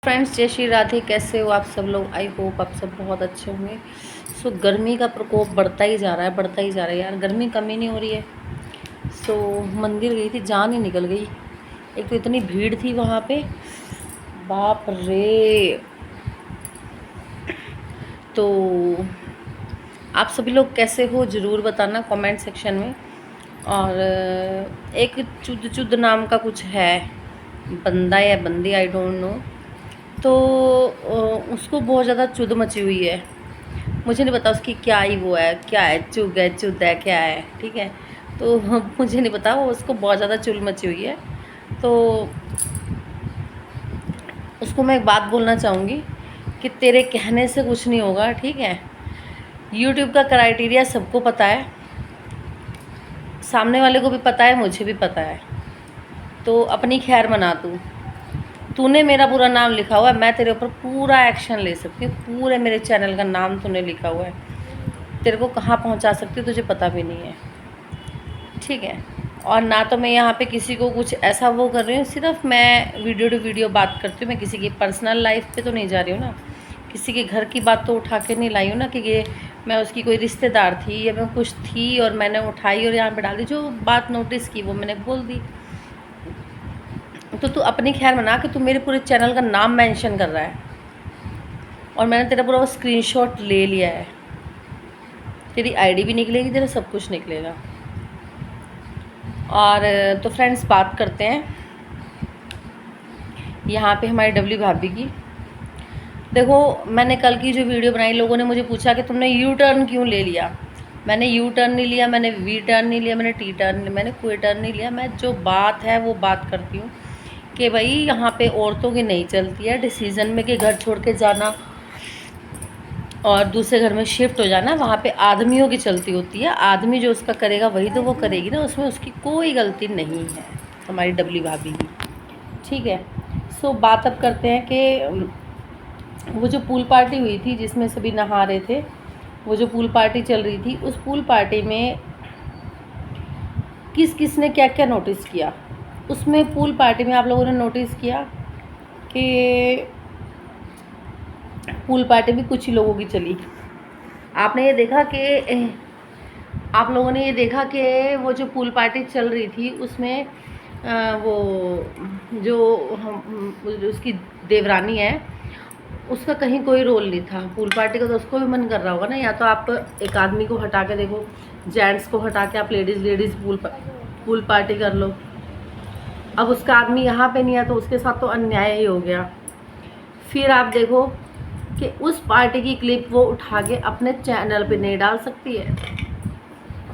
Friends, जय श्री राधे। कैसे हो आप सब लोग? आई होप आप सब बहुत अच्छे होंगे। गर्मी का प्रकोप बढ़ता ही जा रहा है, बढ़ता ही जा रहा है यार। गर्मी कमी नहीं हो रही है। मंदिर गई थी, जान ही निकल गई। एक तो इतनी भीड़ थी वहाँ पे, बाप रे। तो आप सभी लोग कैसे हो ज़रूर बताना कमेंट सेक्शन में। और एक चुद चुद नाम का कुछ है, बंदा या बंदी, आई डोंट नो। तो उसको बहुत ज़्यादा चुद मची हुई है। मुझे नहीं पता उसकी क्या ही वो है, क्या है, चुद है क्या है, ठीक है। तो मुझे नहीं पता, वो उसको बहुत ज़्यादा चुल मची हुई है। तो उसको मैं एक बात बोलना चाहूँगी कि तेरे कहने से कुछ नहीं होगा, ठीक है। यूट्यूब का क्राइटेरिया सबको पता है, सामने वाले को भी पता है, मुझे भी पता है। तो अपनी खैर मना तूने मेरा पूरा नाम लिखा हुआ है, मैं तेरे ऊपर पूरा एक्शन ले सकती हूँ। पूरे मेरे चैनल का नाम तूने लिखा हुआ है, तेरे को कहाँ पहुँचा सकती हूँ तुझे पता भी नहीं है, ठीक है। और ना तो मैं यहाँ पे किसी को कुछ ऐसा वो कर रही हूँ, सिर्फ मैं वीडियो टू वीडियो बात करती हूँ। मैं किसी की पर्सनल लाइफ पे तो नहीं जा रही हूँ ना, किसी के घर की बात तो उठा के नहीं लाई हूँ ना कि ये मैं उसकी कोई रिश्तेदार थी या मैं कुछ थी और मैंने उठाई और यहाँ पे डाल दी। जो बात नोटिस की वो मैंने बोल दी। तो तू अपनी खैर मना कि तू मेरे पूरे चैनल का नाम मेंशन कर रहा है और मैंने तेरा पूरा वो स्क्रीनशॉट ले लिया है। तेरी आईडी भी निकलेगी, तेरा सब कुछ निकलेगा। और तो फ्रेंड्स, बात करते हैं यहाँ पे हमारी डब्ल्यू भाभी की। देखो, मैंने कल की जो वीडियो बनाई, लोगों ने मुझे पूछा कि तुमने यू टर्न क्यों ले लिया। मैंने यू टर्न नहीं लिया, मैंने वी टर्न नहीं लिया, मैंने टी टर्न नहीं, मैंने कोई टर्न नहीं लिया। मैं जो बात है वो बात करती हूँ कि भाई यहाँ पे औरतों की नहीं चलती है डिसीज़न में कि घर छोड़ के जाना और दूसरे घर में शिफ्ट हो जाना। वहाँ पे आदमियों की चलती होती है। आदमी जो उसका करेगा वही तो वो करेगी ना, उसमें उसकी कोई गलती नहीं है हमारी डब्ली भाभी की, ठीक है। बात अब करते हैं कि वो जो पूल पार्टी हुई थी जिसमें सभी नहा रहे थे, वो जो पूल पार्टी चल रही थी, उस पूल पार्टी में किस किस ने क्या क्या नोटिस किया। उसमें पूल पार्टी में आप लोगों ने नोटिस किया कि पूल पार्टी भी कुछ ही लोगों की चली। आपने ये देखा कि आप लोगों ने ये देखा कि वो जो पूल पार्टी चल रही थी उसमें वो जो उसकी देवरानी है उसका कहीं कोई रोल नहीं था पूल पार्टी का। तो उसको भी मन कर रहा होगा ना, या तो आप एक आदमी को हटा के देखो, जेंट्स को हटा के आप लेडीज़ पूल पार्टी कर लो। अब उसका आदमी यहाँ पे नहीं है तो उसके साथ तो अन्याय ही हो गया। फिर आप देखो कि उस पार्टी की क्लिप वो उठा के अपने चैनल पे नहीं डाल सकती है।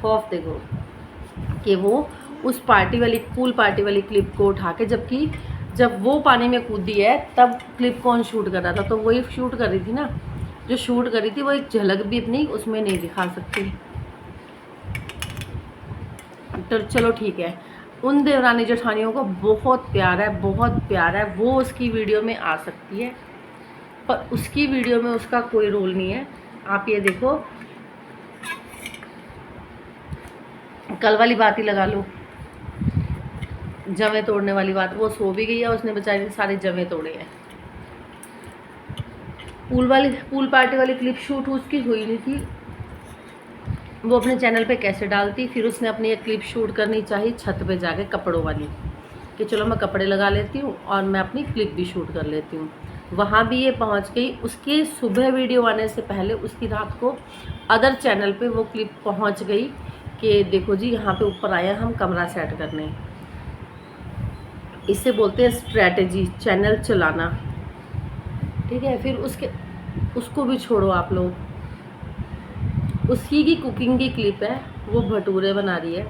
खौफ देखो कि वो उस पार्टी वाली पूल पार्टी वाली क्लिप को उठा के, जबकि जब वो पानी में कूदी है तब क्लिप कौन शूट कर रहा था, तो वही शूट कर रही थी ना। जो शूट कर रही थी वो एक झलक भी अपनी उसमें नहीं दिखा सकती। तो चलो ठीक है, उन देवरानी जेठानियों को बहुत प्यार है, बहुत प्यार है, वो उसकी वीडियो में आ सकती है, पर उसकी वीडियो में उसका कोई रोल नहीं है। आप ये देखो, कल वाली बात ही लगा लो, जवे तोड़ने वाली बात। वो सो भी गई है, उसने बेचारी सारे जवे तोड़े हैं। पूल पार्टी वाली क्लिप शूट उसकी हुई नहीं थी, वो अपने चैनल पे कैसे डालती। फिर उसने अपनी एक क्लिप शूट करनी चाहिए छत पे जाके कपड़ों वाली, कि चलो मैं कपड़े लगा लेती हूँ और मैं अपनी क्लिप भी शूट कर लेती हूँ। वहाँ भी ये पहुँच गई। उसकी सुबह वीडियो आने से पहले उसकी रात को अदर चैनल पे वो क्लिप पहुँच गई कि देखो जी यहाँ पे ऊपर आए हम कमरा सेट करने। इससे बोलते हैं स्ट्रैटेजी, चैनल चलाना, ठीक है। फिर उसको भी छोड़ो आप लोग, उसी की कुकिंग की क्लिप है, वो भटूरे बना रही है।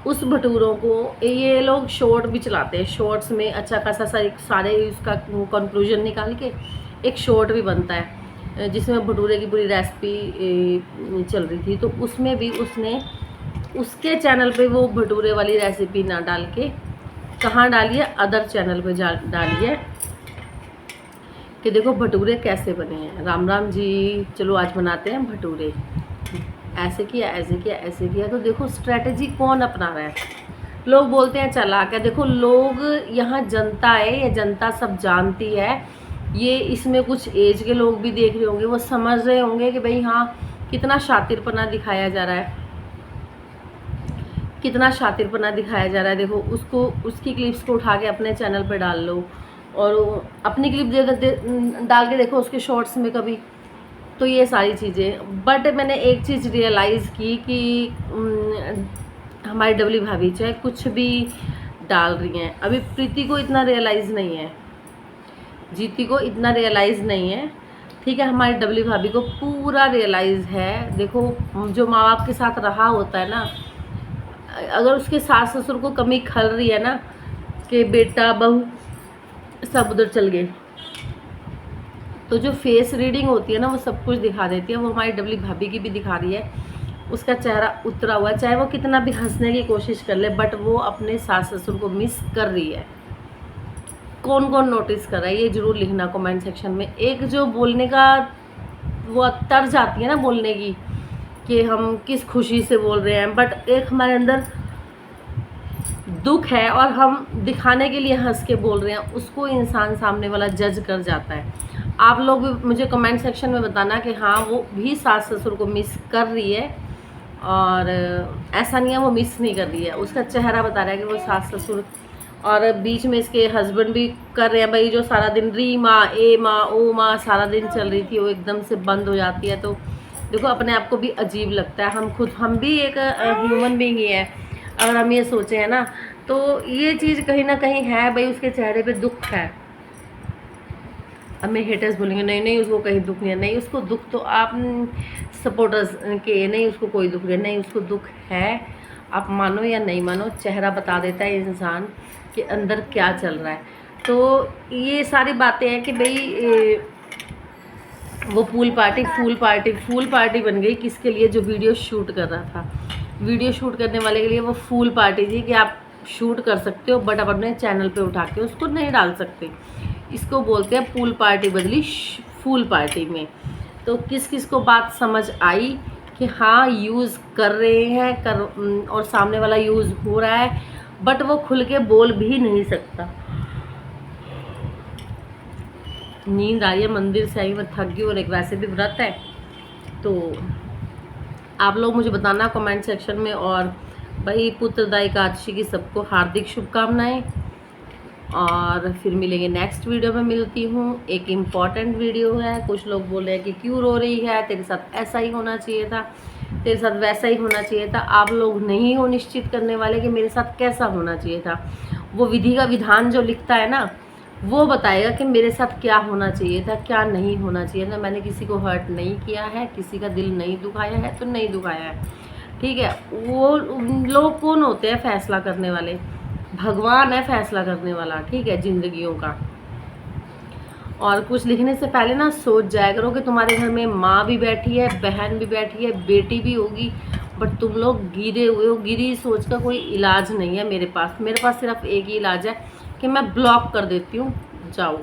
उस भटूरों को ये लोग शॉर्ट भी चलाते हैं, शॉर्ट्स में अच्छा खासा सारे उसका कंक्लूजन निकाल के एक शॉर्ट भी बनता है जिसमें भटूरे की पूरी रेसिपी चल रही थी। तो उसमें भी उसने उसके चैनल पे वो भटूरे वाली रेसिपी ना डाल के कहाँ डाली है, अदर चैनल पे डाली है कि देखो भटूरे कैसे बने हैं। राम राम जी, चलो आज बनाते हैं भटूरे। ऐसे किया ऐसे किया ऐसे किया। तो देखो स्ट्रैटेजी कौन अपना रहा है, लोग बोलते हैं चालाक है, देखो लोग यहाँ जनता है, ये जनता सब जानती है। ये इसमें कुछ एज के लोग भी देख रहे होंगे, वो समझ रहे होंगे कि भाई हाँ कितना शातिरपना दिखाया जा रहा है, कितना शातिरपना दिखाया जा रहा है। देखो उसको, उसकी क्लिप्स को उठा के अपने चैनल पर डाल लो और अपनी क्लिप डाल के देखो उसके शॉर्ट्स में कभी। तो ये सारी चीज़ें, बट मैंने एक चीज़ रियलाइज़ की कि हमारी डबली भाभी चाहे कुछ भी डाल रही हैं, अभी प्रीति को इतना रियलाइज़ नहीं है, जीती को इतना रियलाइज़ नहीं है, ठीक है। हमारी डबली भाभी को पूरा रियलाइज़ है। देखो जो माँ बाप के साथ रहा होता है ना, अगर उसके सास ससुर को कमी खल रही है ना कि बेटा बहू सब उधर चल गए, तो जो फेस रीडिंग होती है ना वो सब कुछ दिखा देती है। वो हमारी डबली भाभी की भी दिखा रही है, उसका चेहरा उतरा हुआ है, चाहे वो कितना भी हंसने की कोशिश कर ले, बट वो अपने सास ससुर को मिस कर रही है। कौन कौन नोटिस कर रहा है ये ज़रूर लिखना कमेंट सेक्शन में। एक जो बोलने का वो तर्ज आती है ना बोलने की, कि हम किस खुशी से बोल रहे हैं, बट एक हमारे अंदर दुख है और हम दिखाने के लिए हंस के बोल रहे हैं, उसको इंसान सामने वाला जज कर जाता है। आप लोग भी मुझे कमेंट सेक्शन में बताना कि हाँ वो भी सास ससुर को मिस कर रही है, और ऐसा नहीं है वो मिस नहीं कर रही है, उसका चेहरा बता रहा है कि वो सास ससुर। और बीच में इसके हस्बैंड भी कर रहे हैं भाई, जो सारा दिन री माँ ए माँ ओ माँ सारा दिन चल रही थी, वो एकदम से बंद हो जाती है। तो देखो अपने आप को भी अजीब लगता है। हम भी एक ह्यूमन बीइंग ही है, अगर हम ये सोचें है ना, तो ये चीज़ कहीं ना कहीं है भाई, उसके चेहरे पे दुख है। अब मेरे हेटर्स बोलेंगे नहीं नहीं उसको कहीं दुख नहीं है, नहीं उसको दुख तो आप सपोर्टर्स के, नहीं उसको कोई दुख नहीं, नहीं उसको दुख है। आप मानो या नहीं मानो, चेहरा बता देता है इंसान के अंदर क्या चल रहा है। तो ये सारी बातें हैं कि भाई वो फूल पार्टी बन गई किसके लिए, जो वीडियो शूट कर रहा था। वीडियो शूट करने वाले के लिए वो फूल पार्टी थी कि आप शूट कर सकते हो बट आप अपने चैनल पे उठा के उसको नहीं डाल सकते। इसको बोलते हैं पूल पार्टी बदली फूल पार्टी में। तो किस किस को बात समझ आई कि हाँ यूज़ कर रहे हैं और सामने वाला यूज़ हो रहा है, बट वो खुल के बोल भी नहीं सकता। नींद आई है, मंदिर से आई, मैं थक गई और एक वैसे भी व्रत है। तो आप लोग मुझे बताना कमेंट सेक्शन में। और भाई पुत्रदायी एकादशी की सबको हार्दिक शुभकामनाएं, और फिर मिलेंगे नेक्स्ट वीडियो में। मिलती हूँ, एक इम्पॉर्टेंट वीडियो है। कुछ लोग बोल रहे हैं कि क्यों रो रही है, तेरे साथ ऐसा ही होना चाहिए था, तेरे साथ वैसा ही होना चाहिए था। आप लोग नहीं हो निश्चित करने वाले कि मेरे साथ कैसा होना चाहिए था। वो विधि का विधान जो लिखता है ना, वो बताएगा कि मेरे साथ क्या होना चाहिए था, क्या नहीं होना चाहिए था। मैंने किसी को हर्ट नहीं किया है, किसी का दिल नहीं दुखाया है तो नहीं दुखाया है, ठीक है। वो लोग कौन होते हैं फैसला करने वाले? भगवान है फैसला करने वाला, ठीक है, जिंदगियों का। और कुछ लिखने से पहले ना सोच जाया करो कि तुम्हारे घर में माँ भी बैठी है, बहन भी बैठी है, बेटी भी होगी, बट तुम लोग गिरे हुए हो। गिरी सोच का कोई इलाज नहीं है मेरे पास सिर्फ एक ही इलाज है कि मैं ब्लॉक कर देती हूँ, जाओ।